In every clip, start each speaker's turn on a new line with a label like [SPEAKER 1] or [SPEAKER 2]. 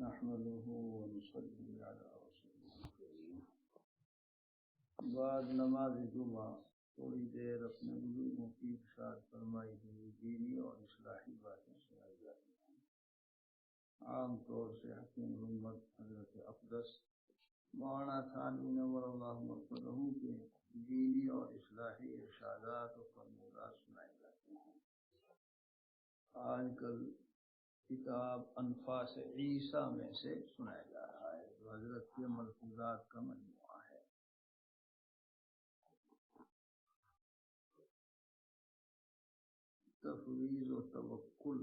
[SPEAKER 1] نحمده ونصلي على رسوله الكريم. بعد نماز جمعہ تھوڑی دیر اپنے بزرگوں کی ارشاد فرمائی ہوئی دینی اور اصلاحی باتیں سنائی جاتی ہیں. عام طور سے حکیم امت حضرت اقدس مولانا تھانوی نور اللہ مرقدہ کے دینی اور اصلاحی ارشادات و فرمودات سنائے جاتے ہیں. آج کل کتاب انفاس عیسیٰ میں سے سنایا جا رہا ہے جو حضرت کے ملفوظات کا مجموعہ ہے. تفویض و توکل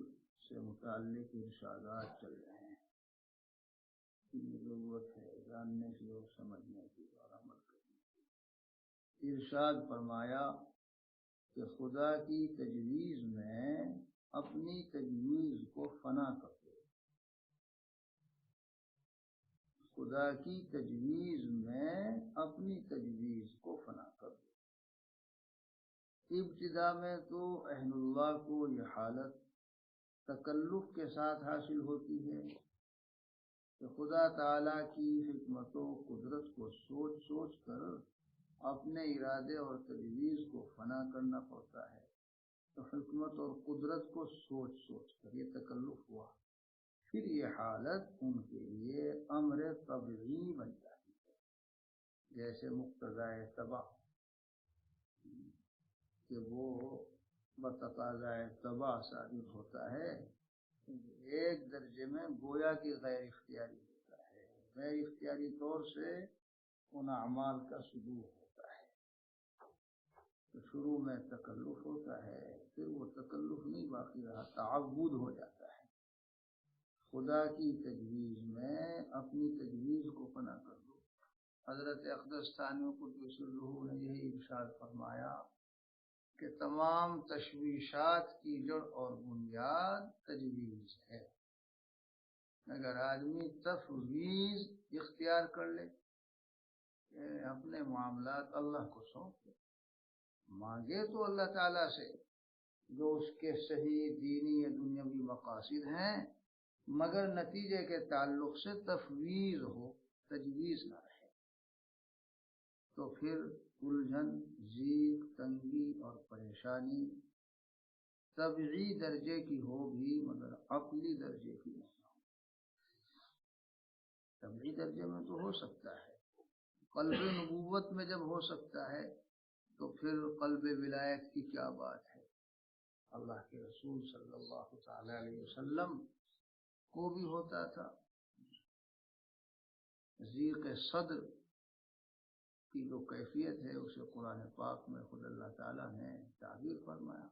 [SPEAKER 1] سے متعلق ارشادات چل رہے ہیں. ضرورت ہے جاننے کی اور سمجھنے کی اور عمل کرنے کی. ارشاد فرمایا کہ خدا کی تجویز میں اپنی تجویز کو فنا کر دو. خدا کی تجویز میں اپنی تجویز کو فنا کر دو. ابتدا میں تو اہل اللہ کو یہ حالت تکلف کے ساتھ حاصل ہوتی ہے کہ خدا تعالیٰ کی حکمت و قدرت کو سوچ سوچ کر اپنے ارادے اور تجویز کو فنا کرنا پڑتا ہے. تو حکمت اور قدرت کو سوچ سوچ کر یہ تکلف ہوا. پھر یہ حالت ان کے لیے امر طبعی بن جاتی ہے، جیسے مقتضائے طبع کہ وہ بتقاضائے طبع ثابت ہوتا ہے. ایک درجے میں گویا کہ غیر اختیاری ہوتا ہے، غیر اختیاری طور سے ان اعمال کا صدور ہوتا ہے. تو شروع میں تکلف ہوتا ہے، پھر وہ تکلف نہیں باقی رہا، تعبد ہو جاتا ہے. خدا کی تجویز میں اپنی تجویز کو فنا کر دو. حضرت اقدس ثانوی قدس الروح نے یہی ارشاد فرمایا کہ تمام تشویشات کی جڑ اور بنیاد تجویز ہے. اگر آدمی تفویض اختیار کر لے کہ اپنے معاملات اللہ کو سونپ دے، مانگے تو اللہ تعالیٰ سے جو اس کے صحیح دینی یا دنیاوی مقاصد ہیں، مگر نتیجے کے تعلق سے تفویض ہو، تجویز نہ رہے، تو پھر الجھن، ضیق، تنگی اور پریشانی طبعی درجے کی ہوگی مگر عقلی درجے کی نہیں ہوگی. طبعی درجے میں تو ہو سکتا ہے، قلب نبوت میں جب ہو سکتا ہے تو پھر قلب ولایت کی کیا بات ہے. اللہ کے رسول صلی اللہ تعالی علیہ وسلم کو بھی ہوتا تھا. ضیق صدر کی جو کیفیت ہے اسے قرآن پاک میں خود اللہ تعالیٰ نے تعبیر فرمایا،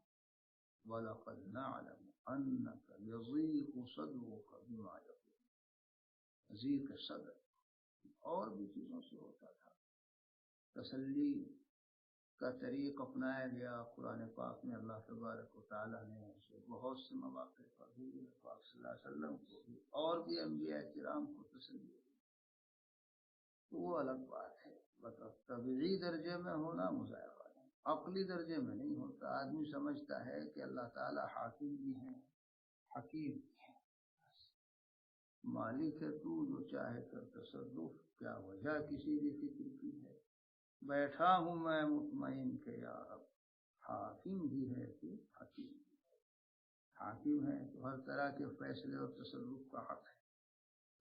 [SPEAKER 1] وَلَقَدْ نَعْلَمُ أَنَّكَ يَضِيقُ صَدْرُكَ بِمَا يَقُولُونَ. ضیق صدر اور بھی چیزوں سے ہوتا تھا. تسلی کا طریق اپنایا گیا. قرآن پاک میں اللہ تبارک و تعالیٰ نے اسے بہت سے مواقع پر حضور پاک صلی اللہ علیہ وسلم کو بھی اور بھی انبیاء کرام کو تسلی دی. تو وہ الگ بات ہے. طبعی درجے میں ہونا مظاہرہ ہے، عقلی درجے میں نہیں ہوتا. آدمی سمجھتا ہے کہ اللہ تعالیٰ حاکم بھی ہیں، حکیم بھی ہیں، مالک ہے تو جو چاہے کر تصرف، کیا وجہ کسی بھی فکر کی ہے. بیٹھا ہوں میں مطمئن کہ یا رب، حاکم بھی ہے تو حکیم بھی ہے. حاکم ہے تو ہر طرح کے فیصلے اور تصرف کا حق ہے،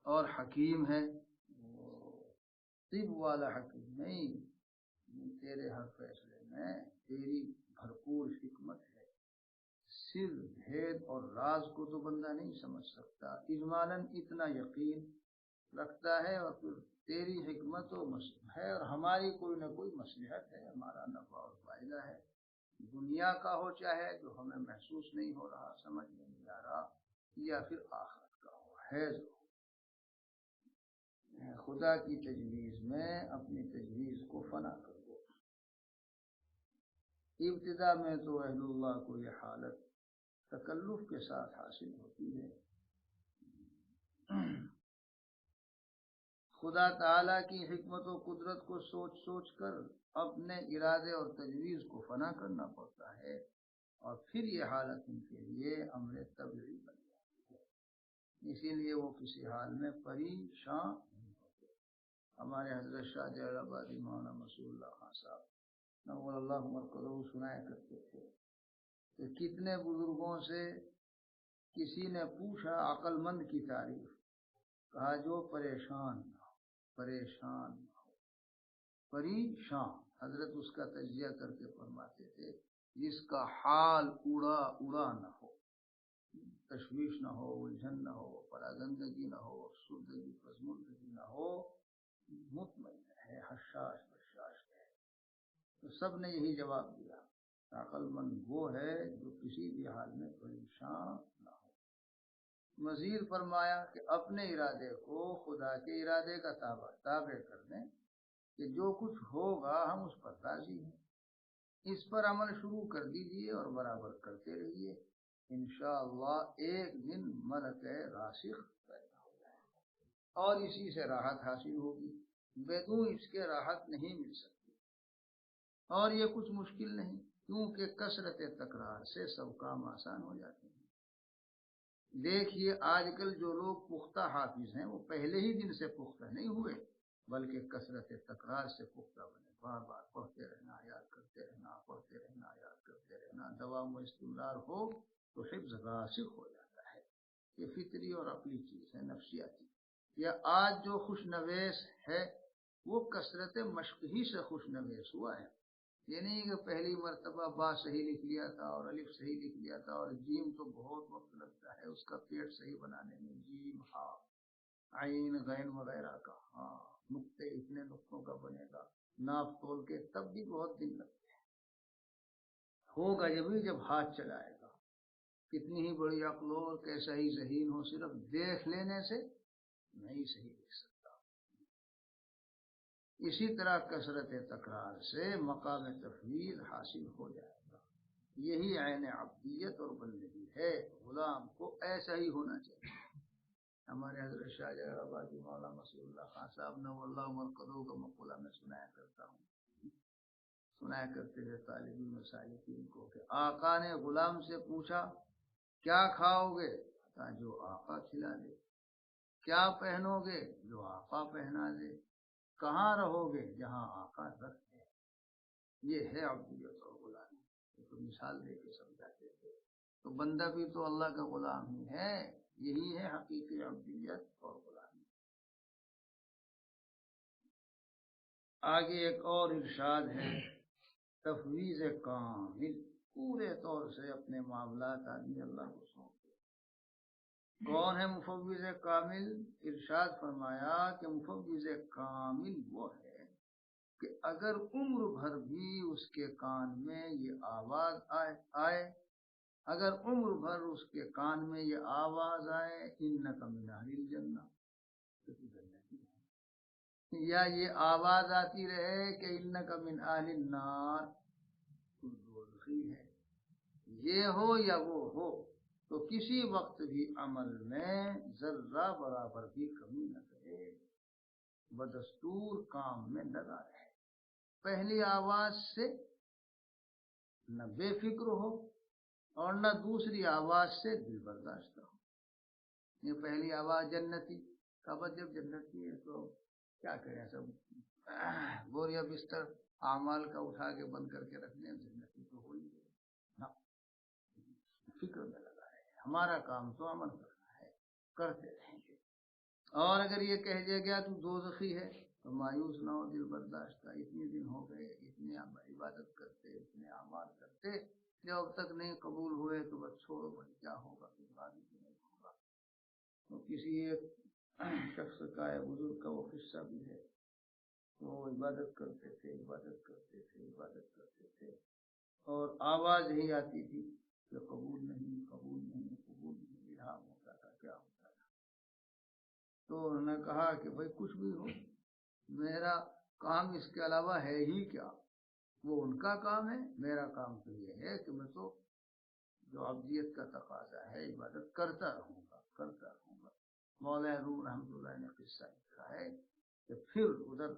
[SPEAKER 1] اور حکیم ہے طب والا حکیم نہیں، تیرے ہر فیصلے میں تیری بھرپور حکمت ہے. سر، بھید اور راز کو تو بندہ نہیں سمجھ سکتا، اجمالاً اتنا یقین رکھتا ہے، اور پھر تیری حکمت و ہے اور ہماری کوئی نہ کوئی مصلحت ہے، ہمارا نفع اور فائدہ ہے، دنیا کا ہو چاہے جو ہمیں محسوس نہیں ہو رہا، سمجھ نہیں آ رہا، یا پھر آخرت کا ہو، ہے جو خدا کی تجویز میں اپنی تجویز کو فنا کر دو. ابتدا میں تو اہل اللہ کو یہ حالت تکلف کے ساتھ حاصل ہوتی ہے. خدا تعالیٰ کی حکمت و قدرت کو سوچ سوچ کر اپنے ارادے اور تجویز کو فنا کرنا پڑتا ہے، اور پھر یہ حالت ان کے لیے امر طبعی بن جاتی ہے. اسی لیے وہ کسی حال میں پریشان نہیں ہوتے. ہمارے حضرت شاہ جلال آبادی مولانا مسعود اللہ خان صاحب نور اللہ مرکزہ سنایا کرتے تھے کہ کتنے بزرگوں سے کسی نے پوچھا عقل مند کی تعریف، کہا جو پریشان نہ ہو، پریشان نہ ہو، پریشان. حضرت اس کا تجزیہ کر کے فرماتے تھے جس کا حال اڑا اڑا نہ ہو، تشویش نہ ہو، الجھن نہ ہو، پراگندگی نہ ہو، سردگی پسماندگی نہ ہو، مطمئن ہے، حشاش بشاش ہے. تو سب نے یہی جواب دیا، عقل مند وہ ہے جو کسی بھی حال میں پریشان نہ ہو. مزید فرمایا کہ اپنے ارادے کو خدا کے ارادے کا تابع کر دیں کہ جو کچھ ہوگا ہم اس پر راضی ہیں، اس پر عمل شروع کر دیجئے اور برابر کرتے رہیے. انشاءاللہ ایک دن ملک راسخ پیدا ہو جائے اور اسی سے راحت حاصل ہوگی. بدون اس کے راحت نہیں مل سکتی، اور یہ کچھ مشکل نہیں، کیونکہ کثرت تکرار سے سب کام آسان ہو جاتے ہیں. دیکھیے آج کل جو لوگ پختہ حافظ ہیں وہ پہلے ہی دن سے پختہ نہیں ہوئے، بلکہ کثرت تکرار سے پختہ بنے. بار بار پڑھتے رہنا، یاد کرتے رہنا، پڑھتے رہنا، یاد کرتے رہنا، دوام و استمرار ہو تو حفظ راسخ ہو جاتا ہے. یہ فطری اور عقلی چیز ہے، نفسیاتی. یا آج جو خوش نویس ہے وہ کثرت مشق ہی سے خوش نویس ہوا ہے. یہ نہیں کہ پہلی مرتبہ با صحیح لکھ لیا تھا اور الف صحیح لکھ لیا تھا، اور جیم تو بہت وقت لگتا ہے اس کا پیٹ صحیح بنانے میں، جیم ہا عین غین وغیرہ کا، ہاں نقطے اتنے نقطوں کا بنے گا، ناپ تول کے تب بھی بہت دن لگتے ہیں. ہوگا جب ہاتھ چلائے گا. کتنی ہی بڑی عقل ہو اور کیسا ہی ذہین ہو، صرف دیکھ لینے سے نہیں صحیح لکھ سکتا. اسی طرح کثرت تکرار سے مقام تفویض حاصل ہو جائے گا. یہی عین عبدیت اور بندگی ہے. غلام کو ایسا ہی ہونا چاہیے. ہمارے حضرت شاہ جلال آبادی مولانا مسعود اللہ خان صاحب نور اللہ مرکزہ کا مقولہ میں سنایا کرتا ہوں، سنایا کرتے تھے طالب علم سالکین کو کہ آقا نے غلام سے پوچھا کیا کھاؤ گے؟ کہا جو آقا کھلا دے. کیا پہنو گے؟ جو آقا پہنا دے. کہاں رہو گے؟ جہاں آقا رکھ دے. یہ ہے عبدیت اور غلامی. تو مثال دے کے سمجھاتے تھے. تو بندہ بھی تو اللہ کا غلام ہی ہے. یہی ہے حقیقی عبدیت اور غلامی. آگے ایک اور ارشاد ہے، تفویض کامل. پورے طور سے اپنے معاملات آدمی اللہ کو سونپ دے. کون ہے مفوض کامل؟ ارشاد فرمایا کہ مفوض کامل وہ ہے کہ اگر عمر بھر بھی اس کے کان میں یہ آواز آئے، اگر عمر بھر اس کے کان میں یہ آواز آئے انک من اہل الجنہ، تو تو جنتی ہے، یا یہ آواز آتی رہے کہ انک من اہل النار، تو دوزخی ہے. یہ ہو یا وہ ہو، تو کسی وقت بھی عمل میں ذرہ برابر بھی کمی نہ کرے، بدستور کام میں لگا رہے. پہلی آواز سے نہ بے فکر ہو اور نہ دوسری آواز سے دل برداشتہ ہو. یہ پہلی آواز جنتی کا، جب جنتی ہے تو کیا کریں، سب بوریا بستر اعمال کا اٹھا کے بند کر کے رکھنے، جنتی تو ہو ہی نہ. فکر میں لگا ہے، ہمارا کام تو عمل کرنا ہے، کرتے رہیں گے. اور اگر یہ کہہ دیا گیا تو دوزخی ہے تو مایوس نہ ہو، دل برداشت کا. اتنے دن ہو گئے، اتنے عبادت کرتے، اتنے اعمال کرتے، جب تک نہیں قبول ہوئے تو بس چھوڑو، بھائی کیا ہوگا، پھر بعد میں نہیں ہوگا. تو کسی ایک شخص کا ہے، بزرگ کا وہ قصہ بھی ہے. تو عبادت کرتے تھے، عبادت کرتے تھے، عبادت کرتے تھے، اور آواز ہی آتی تھی کہ قبول نہیں، قبول نہیں، قبول نہیں. الہام ہوتا تھا، کیا ہوتا تھا. تو انہوں نے کہا کہ بھائی کچھ بھی ہو، میرا کام اس کے علاوہ ہے ہی کیا. وہ ان کا کام ہے، میرا کام تو یہ ہے کہ میں تو جو عبدیت کا تقاضا ہے عبادت کرتا رہوں گا، کرتا رہوں گا. مولانا روم رحمۃ اللہ نے قصہ لکھا ہے کہ پھر ادھر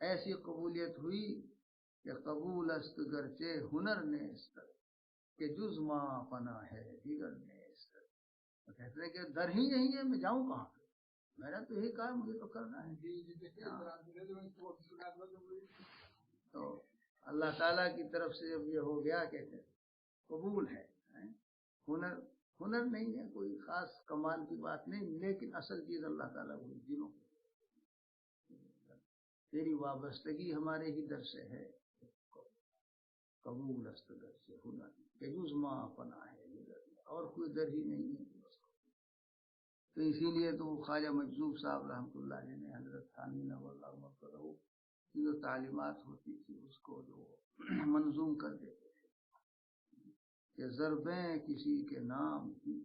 [SPEAKER 1] ایسی قبولیت ہوئی کہ قبول است گرچہ ہنر نیست، کہ جز ما فنا ہے دیگر نیست. تو کہتے ہیں کہ در ہی یہی ہے، میں جاؤں کہاں پہ، میرا تو یہی کام مجھے تو کرنا ہے. تو اللہ تعالیٰ کی طرف سے جب یہ ہو گیا کہتے ہیں قبول ہے. ہنر نہیں ہے، کوئی خاص کمال کی بات نہیں، لیکن اصل چیز اللہ تعالیٰ کو دلوں تیری وابستگی ہمارے ہی در سے ہے، قبول است در سے ہنر کہ جز ما پناہ ہے، اور کوئی در ہی نہیں ہے. تو اسی لیے تو خواجہ مجذوب صاحب رحمۃ اللہ علیہ نے حضرت ثانی نور اللہ کی جو تعلیمات ہوتی تھی اس کو جو منظوم کر دیتے تھے کہ ضربیں کسی کے نام کی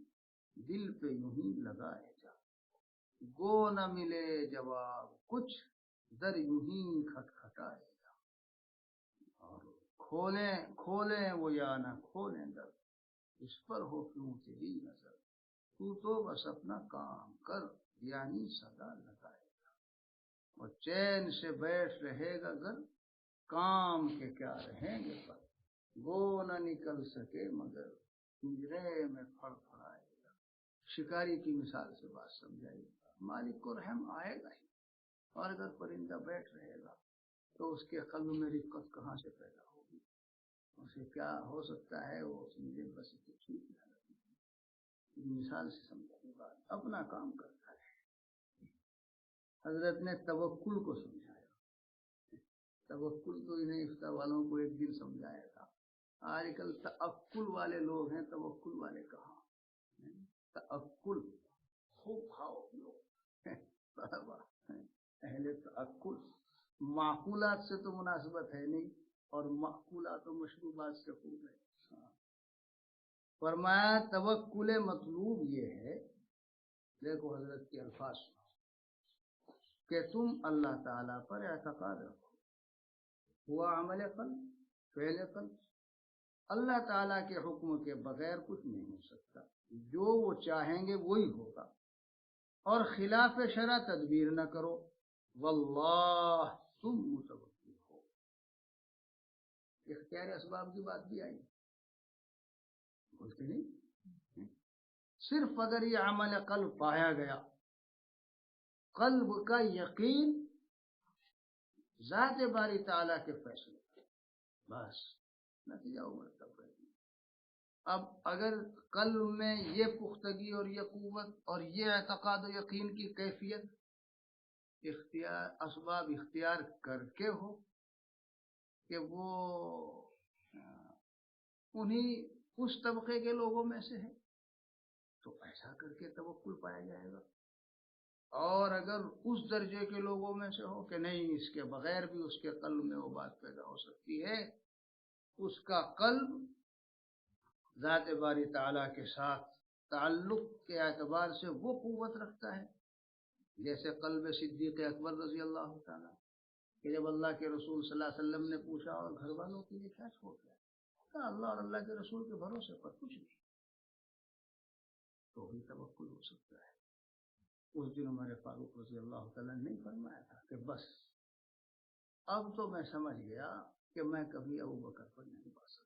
[SPEAKER 1] دل پہ یوں ہی لگائے جا، گو نہ ملے جواب کچھ در یوں ہی کھٹکھٹائے جا، اور کھولیں وہ یا نہ کھولیں در، اس پر ہو کیوں تیری نظر، تو تو بس اپنا کام کر یعنی صدا لگائے گا، اور چین سے بیٹھ رہے گا گر کام کے کیا رہیں گے پر، گو نہ نکل سکے مگر پنجرے میں پھڑ پھڑائے گا. شکاری کی مثال سے بات سمجھائی گا، مالک کو رحم آئے گا ہی، اور اگر پرندہ بیٹھ رہے گا تو اس کے قلب میں رفقت کہاں سے پیدا ہوگی، اسے کیا ہو سکتا ہے، وہ سمجھے بس ٹھیک ہے. مثال سے سمجھانے بات، اپنا کام کرتا ہے. حضرت نے توکل کو سمجھایا، توکل تو انہیں افتاء والوں کو ایک دن سمجھایا تھا. آج کل تعقل والے لوگ ہیں، توکل والے کہاں. تعقل خوب کھاؤ پیو، اہل تعقل. معقولات سے تو مناسبت ہے نہیں، اور معقولات و مشروبات سے خوب ہے. فرمایا توکل مطلوب یہ ہے، دیکھو حضرت کے الفاظ کہ تم اللہ تعالیٰ پر اعتقاد رکھو. ہوا عمل قلب، فعل قلب. اللہ تعالیٰ کے حکم کے بغیر کچھ نہیں ہو سکتا، جو وہ چاہیں گے وہی ہوگا، اور خلاف شرع تدبیر نہ کرو. واللہ تم متوکل ہو. اختیار اسباب کی بات بھی آئی، بولتے نہیں. صرف اگر یہ عمل قلب پایا گیا، قلب کا یقین ذات باری تعالیٰ کے فیصلے، بس نتیجہ مرتب ہے. اب اگر قلب میں یہ پختگی اور یہ قوت اور یہ اعتقاد و یقین کی کیفیت اسباب اختیار کر کے ہو کہ وہ اس طبقے کے لوگوں میں سے ہے، تو ایسا کر کے توکل پایا جائے گا. اور اگر اس درجے کے لوگوں میں سے ہو کہ نہیں، اس کے بغیر بھی اس کے قلب میں وہ بات پیدا ہو سکتی ہے، اس کا قلب ذات باری تعالیٰ کے ساتھ تعلق کے اعتبار سے وہ قوت رکھتا ہے جیسے قلب صدیق اکبر رضی اللہ تعالیٰ، کہ جب اللہ کے رسول صلی اللہ علیہ وسلم نے پوچھا اور گھر والوں کے لیے کیا چھوڑ گیا، کہا اللہ اور اللہ کے رسول کے بھروسے پر کچھ نہیں، تو بھی توکل ہو سکتا ہے. اس دن عمر فاروق رضی اللہ تعالیٰ نے نہیں فرمایا تھا کہ بس اب تو میں سمجھ گیا کہ میں کبھی ابو بکر پر نہیں پا سکتا.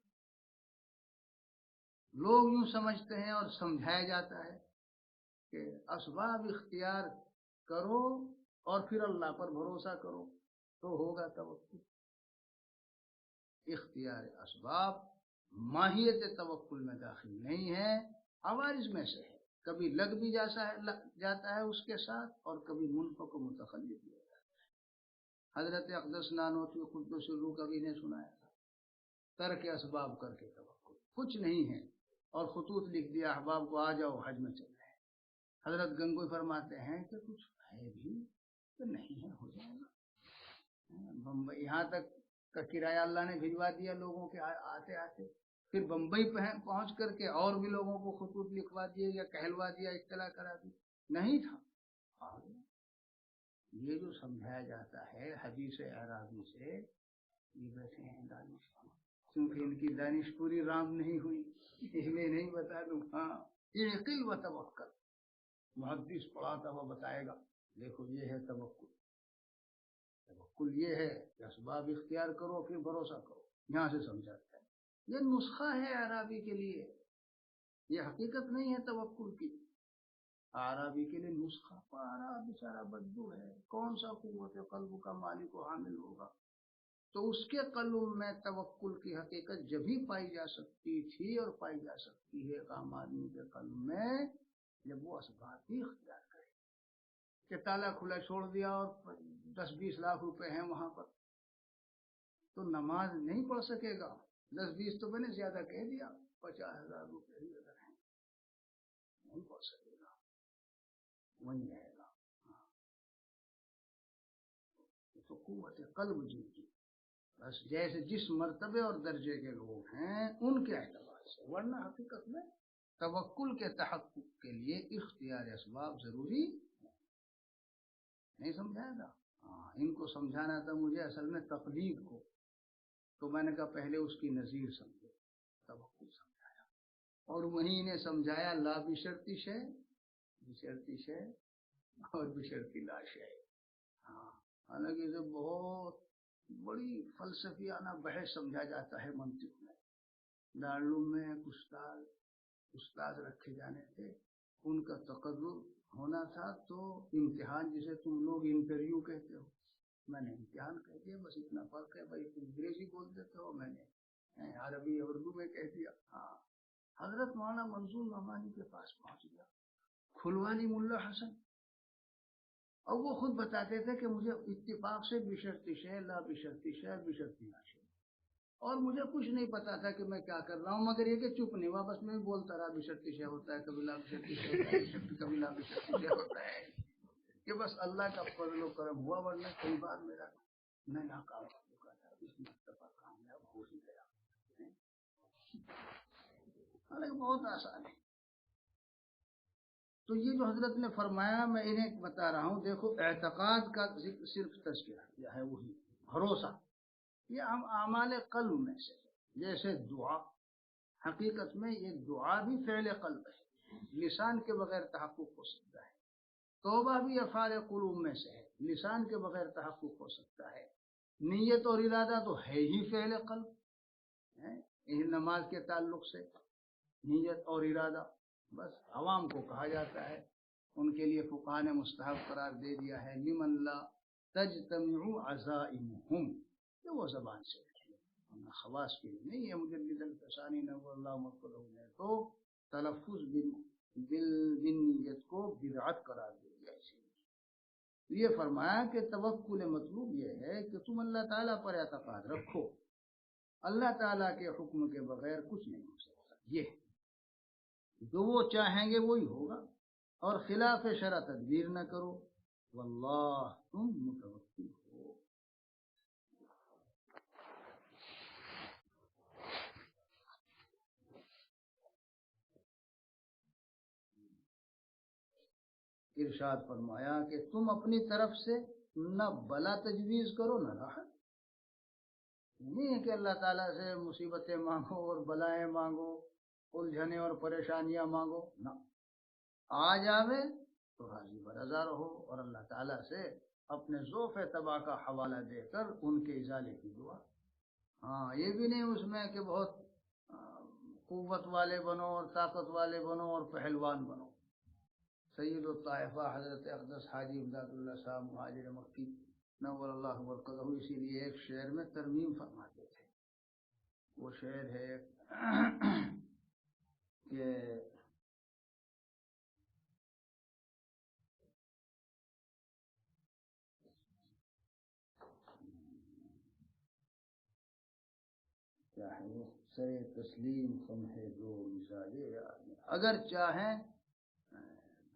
[SPEAKER 1] لوگ یوں سمجھتے ہیں اور سمجھایا جاتا ہے کہ اسباب اختیار کرو اور پھر اللہ پر بھروسہ کرو تو ہوگا توکل. اختیار اسباب ماہیت توکل میں داخل نہیں ہے، عوارض میں سے ہے. کبھی لگ بھی جاتا ہے اس کے ساتھ، اور کبھی منفق و متخلف بھی ہو جاتا ہے. حضرت اقدس نانوتوی قدس الروح کبھی نے سنایا تھا، ترک اسباب کر کے توکل کچھ نہیں ہے، اور خطوط لکھ دیا احباب کو آ جاؤ حج میں چل رہے ہیں. حضرت گنگوئی فرماتے ہیں کہ کچھ ہے بھی تو نہیں ہے، ہو جائے گا. بمبئی یہاں تک کا کرایہ اللہ نے بھجوا دیا لوگوں کے آتے آتے، پھر بمبئی پہنچ کر کے اور بھی لوگوں کو خطوط لکھوا دیے یا کہلوا دیا، اطلاع کرا دی، نہیں تھا. یہ جو سمجھایا جاتا ہے حدیث اعرابی سے، یہ بیٹھے ہیں دانش، کیونکہ ان کی دانش پوری رام نہیں ہوئی، اس میں نہیں بتا دوں. ہاں، یہ عقل و توکل محدث پڑھاتا ہوا بتائے گا، دیکھو یہ ہے توکل. توکل یہ ہے کہ اسباب اختیار کرو پھر بھروسہ کرو، یہاں سے سمجھاتا ہے. یہ نسخہ ہے اعرابی کے لیے، یہ حقیقت نہیں ہے توکل کی. اعرابی کے لیے نسخہ پارا بیچارہ بدو ہے، کون سا قوت قلب کا مالک و حامل ہوگا؟ تو اس کے قلب میں توکل کی حقیقت جبھی پائی جا سکتی تھی اور پائی جا سکتی ہے ایک عام آدمی کے قلب میں، جب وہ اسباب ہی اختیار کرے کہ تالا کھلا چھوڑ دیا اور 10-20 لاکھ روپے ہیں وہاں پر، تو نماز نہیں پڑھ سکے گا۔ 10-20 تو میں نے زیادہ کہہ دیا، 50,000 روپے ہی اگر ہیں نہیں پڑھ سکے گا، وہیں رہے گا۔ تو قوت قلب جن کی بس جیسے جس مرتبے اور درجے کے لوگ ہیں ان کے اعتبار سے، ورنہ حقیقت میں توکل کے تحقق کے لیے اختیار اسباب ضروری نہیں سمجھایا تھا۔ ان کو سمجھانا تھا مجھے اصل میں تقلید کو، تو میں نے کہا پہلے اس کی نظیر سمجھو، توکل سمجھایا، اور وہیں انہیں سمجھایا لا بشرطی شے، بشرطی شے اور بشرطی لا شے۔ حالانکہ اسے بہت بڑی فلسفیانہ بحث سمجھا جاتا ہے منطق میں۔ دارالعلوم میں استاد رکھے جانے تھے، ان کا تقرر ہونا تھا، تو امتحان جسے تم لوگ انٹرویو کہتے ہو، میں نے امتحان کہہ دیا، بس اتنا فرق ہے بھائی، تم انگریزی بول دیتے ہو، میں نے عربی اردو میں کہہ دیا۔ حضرت مولانا منظور نعمانی کے پاس پہنچ گیا، کھلوالی ملا حسن، اور وہ خود بتاتے تھے کہ مجھے اتفاق سے بشرطی شے، لا بشرطی شے، بشرطی لا شے، اور مجھے کچھ نہیں پتا تھا کہ میں کیا کر رہا ہوں، مگر یہ کہ چپ نہیں ہوا، بس میں بولتا رہا بشرطی شے ہوتا ہے، کبھی لا بشرطی شے ہوتا ہے، کبھی لا بشرطی شے ہوتا ہے، کہ بس اللہ کا فضل و کرم ہوا، ورنہ کئی بار میرا میں ناکام ہو چکا تھا، اس مرتبہ کامیاب ہو ہی گیا۔ حالانکہ بہت آسان ہے۔ تو یہ جو حضرت نے فرمایا میں انہیں بتا رہا ہوں، دیکھو اعتقاد کا صرف تذکرہ ہے، وہی بھروسہ، یہ ہم اعمال قلب میں سے، جیسے دعا، حقیقت میں یہ دعا بھی فعل قلب ہے، لسان کے بغیر تحقق ہو سکتا ہے۔ توبہ بھی افعال قلوب میں سے ہے، لسان کے بغیر تحقق ہو سکتا ہے۔ نیت اور ارادہ تو ہے ہی فعل قلب ہے، نماز کے تعلق سے نیت اور ارادہ بس عوام کو کہا جاتا ہے، ان کے لیے فقہاء نے مستحب قرار دے دیا ہے، لمن لا تجتمع عزائمہم، کہ وہ زبان سے خواص کے لیے نہیں ہے۔ مجدد الفسانی نور اللہ مرقدہ نے تو تلفظ بالنیت کو بدعت قرار دے دیا، اسی لیے یہ فرمایا کہ توکل مطلوب یہ ہے کہ تم اللہ تعالیٰ پر اعتقاد رکھو، اللہ تعالیٰ کے حکم کے بغیر کچھ نہیں ہو سکتا، یہ جو وہ چاہیں گے وہی ہوگا، اور خلاف شرع تدبیر نہ کرو، واللہ تم متوکل ہو۔ ارشاد فرمایا کہ تم اپنی طرف سے نہ بلا تجویز کرو نہ راحت، نہیں ہے کہ اللہ تعالیٰ سے مصیبتیں مانگو اور بلائیں مانگو، الجھنیں اور پریشانیاں مانگو، نہ آ جاوے تو راضی برضا رہو، اور اللہ تعالیٰ سے اپنے ذوف طبع کا حوالہ دے کر ان کے ازالے کی دعا۔ یہ بھی نہیں اس میں کہ بہت قوت والے بنو اور طاقت والے بنو اور پہلوان بنو۔ سید الطائفہ حضرت اقدس حاجی امداد اللہ صاحب مہاجر مکی نور اللہ مرقدہ، اسی لیے ایک شعر میں ترمیم فرماتے تھے، وہ شعر ہے کہ کیا ہے، سر تسلیم خم ہے جو مثالے اگر چاہیں،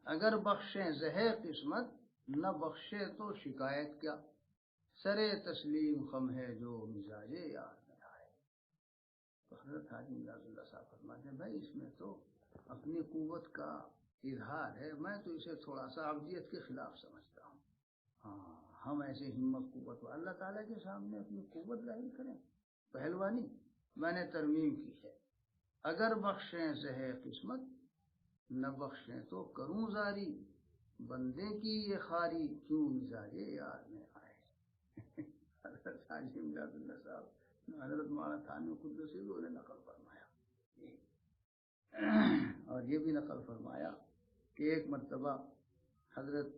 [SPEAKER 1] اگر بخشیں زہے قسمت، نہ بخشے تو شکایت کیا، سر تسلیم خم ہے جو مزاج یار میں آئے۔ تو حضرت حاجی امداد اللہ صاحب فرماتے ہیں بھائی اس میں تو اپنی قوت کا اظہار ہے، میں تو اسے تھوڑا سا عبدیت کے خلاف سمجھتا ہوں۔ ہم ایسے ہمت قوت اللہ تعالیٰ کے سامنے اپنی قوت ظاہر کریں، پہلوانی، میں نے ترمیم کی ہے، اگر بخشیں زہے قسمت، نہ بخشیں تو کروں زاری، بندے کی یہ خاری کیوں مزاج یار میں آئے۔ حضرت حاجی امداد اللہ صاحب حضرت مولانا تھانوی قدسی نے نقل فرمایا، اور یہ بھی نقل فرمایا کہ ایک مرتبہ حضرت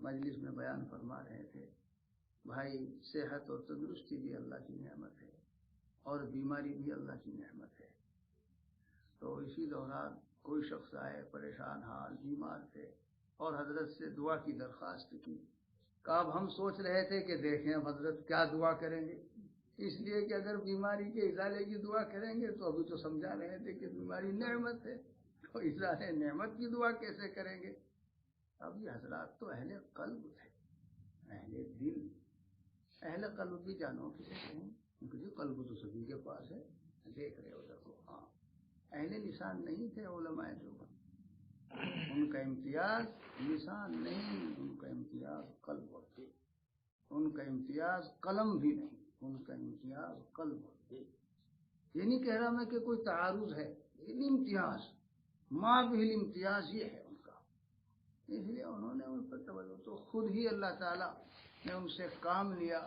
[SPEAKER 1] مجلس میں بیان فرما رہے تھے، بھائی صحت اور تندرستی بھی اللہ کی نعمت ہے اور بیماری بھی اللہ کی نعمت ہے۔ تو اسی دوران کوئی شخص آئے پریشان حال بیمار تھے اور حضرت سے دعا کی درخواست کی۔ اب ہم سوچ رہے تھے کہ دیکھیں اب حضرت کیا دعا کریں گے، اس لیے کہ اگر بیماری کے ازالے کی دعا کریں گے تو ابھی تو سمجھا رہے تھے کہ بیماری نعمت ہے، تو ازالے نعمت کی دعا کیسے کریں گے؟ اب یہ حضرات تو اہل قلب تھے، اہل دل، اہل قلب بھی جانو کسے کہیں، کیونکہ قلب تو سبھی کے پاس ہے، دیکھ رہے ہو دیکھو، ہاں اہل لسان نہیں تھے علماء دیوبند، ان کا امتیاز لسان نہیں، ان کا امتیاز قلب اور دل، ان کا امتیاز قلم بھی نہیں، ان کا امتیاز قلب اور دل۔ یہ نہیں کہہ رہا میں کہ کوئی تعارض ہے، لیکن امتیاز ما بھی امتیاز یہ ہے ان کا، اس لیے انہوں نے ان پر توجہ، تو خود ہی اللہ تعالیٰ نے ان سے کام لیا،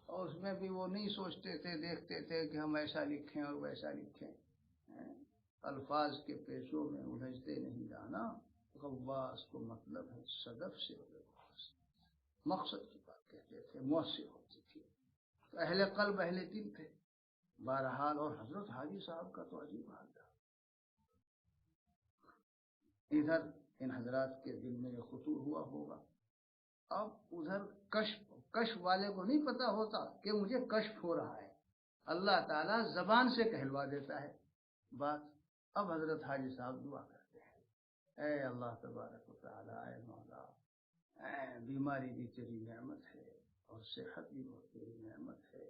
[SPEAKER 1] اور اس میں بھی وہ نہیں سوچتے تھے، دیکھتے تھے کہ ہم ایسا لکھیں اور ویسا لکھیں، الفاظ کے پیشوں میں الجھتے نہیں جانا، غواص کو مطلب ہے صدف سے غواص، مقصد کی بات کہتے تھے، مؤثر ہوتی تھی، تو اہل قلب اہل دل تھے بہرحال۔ اور حضرت حاجی صاحب کا تو عجیب حال تھا، ادھر ان حضرات کے دل میں یہ خطور ہوا ہوگا، اب ادھر کشف والے کو نہیں پتا ہوتا کہ مجھے کشف ہو رہا ہے، اللہ تعالیٰ زبان سے کہلوا دیتا ہے بات۔ اب حضرت حاجی صاحب دعا کرتے ہیں، اے اللہ تبارک و تعالیٰ، اے مولا، بیماری بھی تیری نعمت ہے اور صحت بھی بہت تیری نعمت ہے،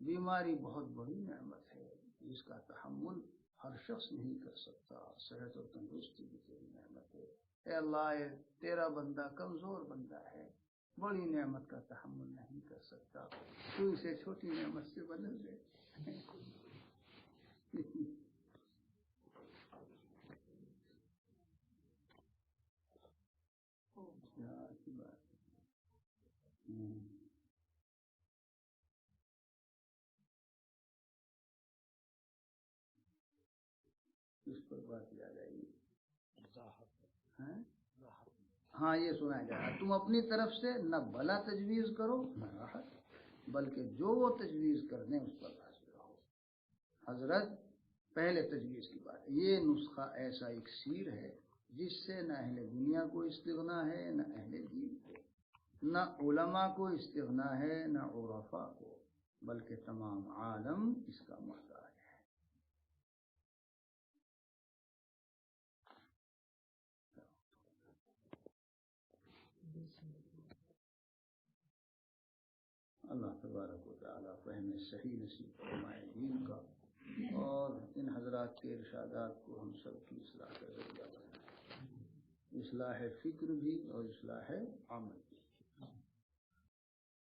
[SPEAKER 1] بیماری بہت بڑی نعمت ہے جس کا تحمل ہر شخص نہیں کر سکتا، صحت اور تندرستی بھی تیری نعمت ہے، اے اللہ تیرا بندہ کمزور بندہ ہے، بڑی نعمت کا تحمل نہیں کر سکتا، تو اسے چھوٹی نعمت سے بدل دے۔ اس پر بات یاد آئی، ہاں یہ سنا جا رہا، تم اپنی طرف سے نہ بلا تجویز کرو نہ راحت، بلکہ جو وہ تجویز کر دیں اس پر حاضر رہو۔ حضرت پہلے تجویز کی بات، یہ نسخہ ایسا اکسیر ہے جس سے نہ اہل دنیا کو استغنا ہے نہ اہل دین کو، نہ علماء کو استغنا ہے نہ عرفاء کو، بلکہ تمام عالم اس کا محتاج ہے۔ اللہ تبارک و تعالیٰ فہم صحیح نصیب فرمائے دین کا، اور ان حضرات کے ارشادات کو ہم سب کی اصلاح کا ذریعہ بنائے، اصلاح فکر بھی اور اصلاح عمل بھی۔